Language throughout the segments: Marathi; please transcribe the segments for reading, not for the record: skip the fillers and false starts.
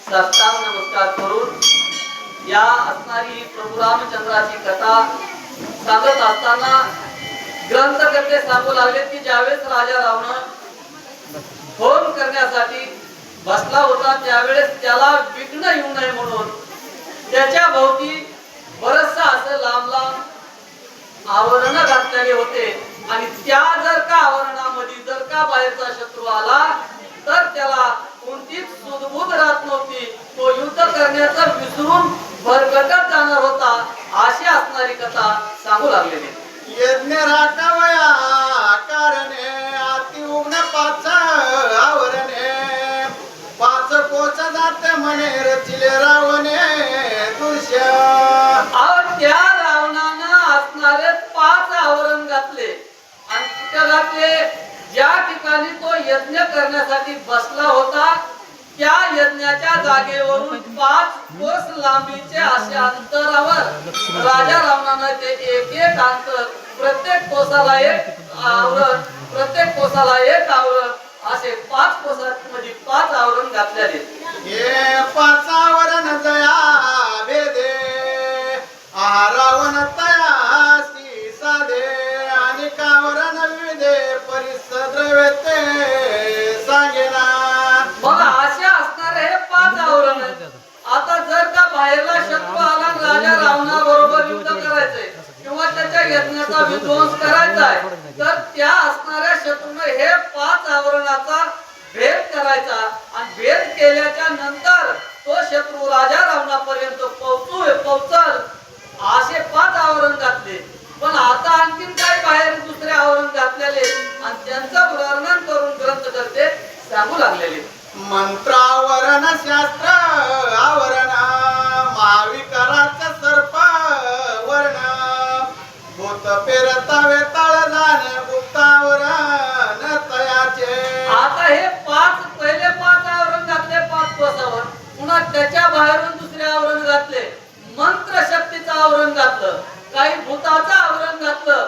साष्टांग नमस्कार करून या असणारी प्रभू रामचंद्राची कथा सांगत असताना ग्रंथकर्ते सांगू लागले की ज्यावेळेस राजा रावण फोन करण्यासाठी बसला होता त्यावेळेस त्याला विघ्न येऊ नये म्हणून त्याच्या भोवती बरचसा असं लांब लांब आवरण घातलेले होते आणि त्या जर का आवरणामध्ये जर का बाहेरचा शत्रू आला तर त्याला कोणतीच सुदबुद राहत नव्हती, तो युद्ध करण्याचं विसरून भरकटत जाणार होता अशी असणारी कथा सांगू लागलेली. यज्ञ राखावया कारणे अति उग्न पाच आवरणे पाच पोच जाते म्हणे रचिले रावणे दृश्य. त्या रावणानं असणारे 5 आवरण घातले आणि तिथे घातले ज्या ठिकाणी तो यज्ञ करण्यासाठी बसला होता त्या यज्ञाच्या जागेवरून 5 कोस लांबीचे अशा अंतरावर राजा रावणानं ते एक अंतर प्रत्येक कोसाला एक आवरण प्रत्येक कोसाला एक आवरण असे 5 कोसामध्ये 5 आवरण घातलेले. हे 5 आवरण जया भेदे रावण तयासी साधे आणि कावरण विविधे परिसद्रव्यते सांगेना. मग अशा असणारे हे 5 आवरण आता जर का बाहेरला शत्रू आला राजा रावणा बरोबर युद्ध करायचंय किंवा त्याच्या यज्ञाचा विध्वंस करायचा आहे तर त्या असणाऱ्या शत्रूने हे 5 आवरणाचा भेद करायचा आणि भेद केल्याच्या नंतर तो शत्रू राजा रावणापर्यंत पोहोचल असे 5 आवरण घातले. पण आता आणखीन काय बाहेर दुसरे आवरण घातलेले आणि त्यांचं वर्णन करून ग्रंथ करते सांगू लागलेले. मंत्रावरण शास्त्र आवरण महाविकाराचं सर्प वर्ण भूत पेरता वेताळ जाण गुप्तावरण तयाचे. आता हे 5 आवरण घातले 5 कोसावर पुन्हा त्याच्या बाहेरून दुसरे आवरण घातले मंत्र शक्तीचं आवरण घातलं काही भूताचं आवरण घातलं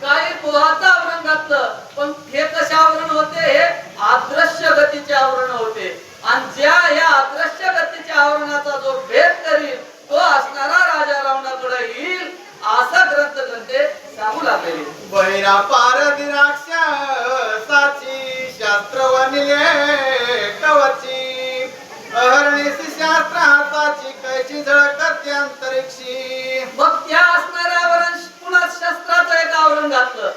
काही गुहाचं आवरण घातलं. पण हे कशा आवरण होते हे अदृश्य गतीचे आवरण होते आणि ज्या या अदृश्य गतीच्या आवरणाचा जो भेद करील तो असणारा राजा रावणाकडे येईल असा ग्रंथ ग्रंथे सांगू लागलेले. बहिरा पारधी राक्षसाची शास्त्र वनिले कवची अहरणीसी शास्त्र हाताची कैची झळकते अंतरिक्षी. मग त्या असणाऱ्या आवरण पुन्हा शस्त्राचं एक आवरण घातलं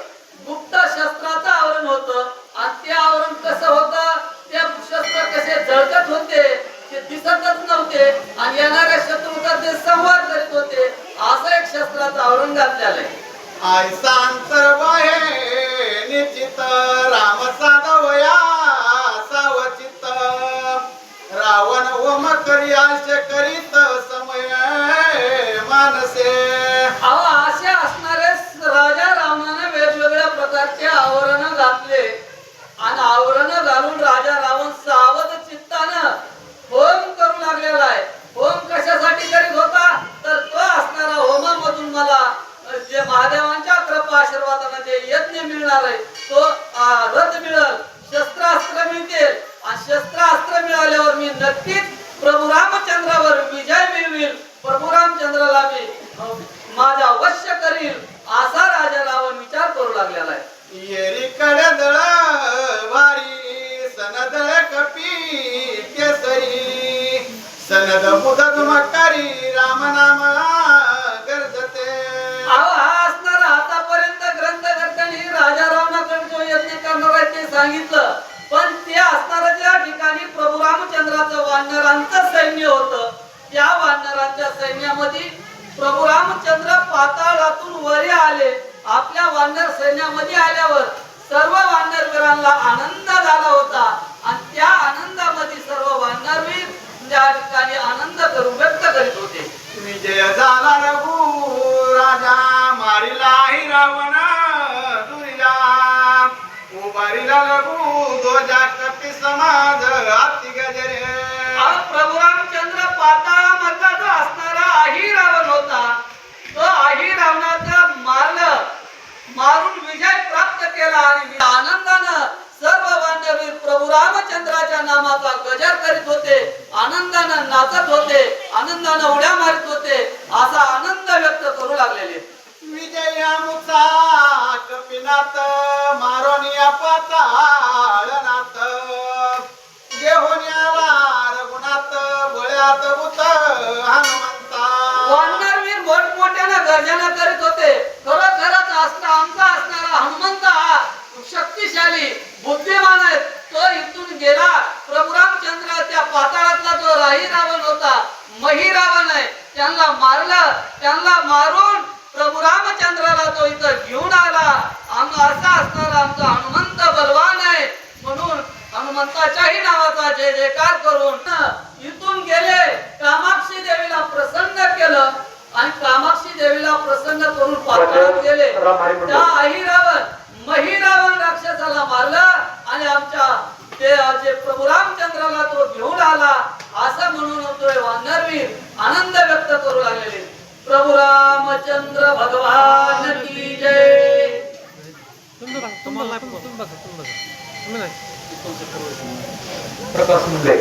गुप्त शस्त्राचं आवरण होतं आणि ते आवरण कसं होतं ते शस्त्र कसे झळकत होते ते दिसतच नव्हते आणि येणाऱ्या शत्रूचा ते संवाद करीत होते असं एक शस्त्राचं आवरण घातलेलं आहे. आयसा अंतर बाहे निश्चित राम साधवया सावचित रावण ओम करी आशे करीत समय मानसे. असे असणारे राजा रावणाने वेगवेगळ्या प्रकारचे आवरण घातले आणि आवरण घालून राजा रावण सावध चित्तानं होम करू लागलेला आहे. होम कशासाठी करीत होता तर तो असणारा होमामधून मला जे महादेवांच्या कृपा आशीर्वादाने जे यज्ञ मिळणार आहे तो रथ मिळेल शस्त्रास्त्र मिळतील आणि शस्त्रास्त्र मिळाल्यावर मी नक्कीच प्रभू रामचंद्रावर विजय मिळवील प्रभू रामचंद्राला मी माझा वश्य करील असा राजा रावण विचार करू लागलेला आहे. येरीकडे दळ वारी सनद कपी केसरी सनद मुदत मकारी राम नाम गरजते. हा असणारा आतापर्यंत ग्रंथकर्त्यांनी राजा रावणाकडे जो यज्ञ करणार आहे ते सांगितलं पण ते असणाऱ्या ज्या ठिकाणी प्रभू रामचंद्राचं वानरांचं सैन्य होतं त्या वानरांच्या सैन्यामध्ये प्रभू रामचंद्र पाताळातून वरी आले. आपल्या वानर सैन्यामध्ये आल्यावर सर्व वानरवीरांना आनंद झाला होता आणि त्या आनंदामध्ये सर्व वानरवीर त्या ठिकाणी आनंद करून व्यक्त करीत होते. विजय झाला रघु राजा मारिला रावण दुरीला उभारीला रघु दोजा कपी समाज हाती गजरे. प्रभू रामचंद्र पाताळामधला जो असणारा आही रावण होता तो आही रावणाचा मारून विजय प्राप्त केला आणि आनंदानं सर्व वानरवीर प्रभू रामचंद्राच्या नामाचा गजर करीत होते, आनंदानं नाचत होते, आनंदानं उड्या मारत होते, असा आनंद व्यक्त करू लागलेले. विजयामुचा कपिनाथ मारोनिया पाताळनाथ घेऊन आला रघुनाथ बळ्यात भूत हनुमंता. वानरवीर मोठमोठ्यानं गर्जना करीत होते. खरोखरच आमचा असणारा हनुमंत हा शक्तिशाली बुद्धिमान आहे. तो इथून गेला. प्रभू रामचंद्र त्या पाताळातला जो राही रावण होता, मही रावण आहे, त्यांना मारलं. त्यांना मारून प्रभू रामचंद्राला तो इथं घेऊन आला. असा असणारा आमचा हनुमंत बलवान आहे. म्हणून हनुमंताच्याही नावाचा जय जयकार करून इथून गेले. कामाक्षी देवीला प्रसन्न केलं आणि कामाक्षी देवीला प्रसन्न करून पाताळात गेले. त्या अहिरावण महिरावण राक्षसाला मारलं आणि आमच्या ते जे प्रभू रामचंद्राला तो घेऊन आला, असं म्हणून तो वानरवीर आनंद व्यक्त करू लागलेले. प्रभू रामचंद्र भगवान की जय. प्रकाश मुंडे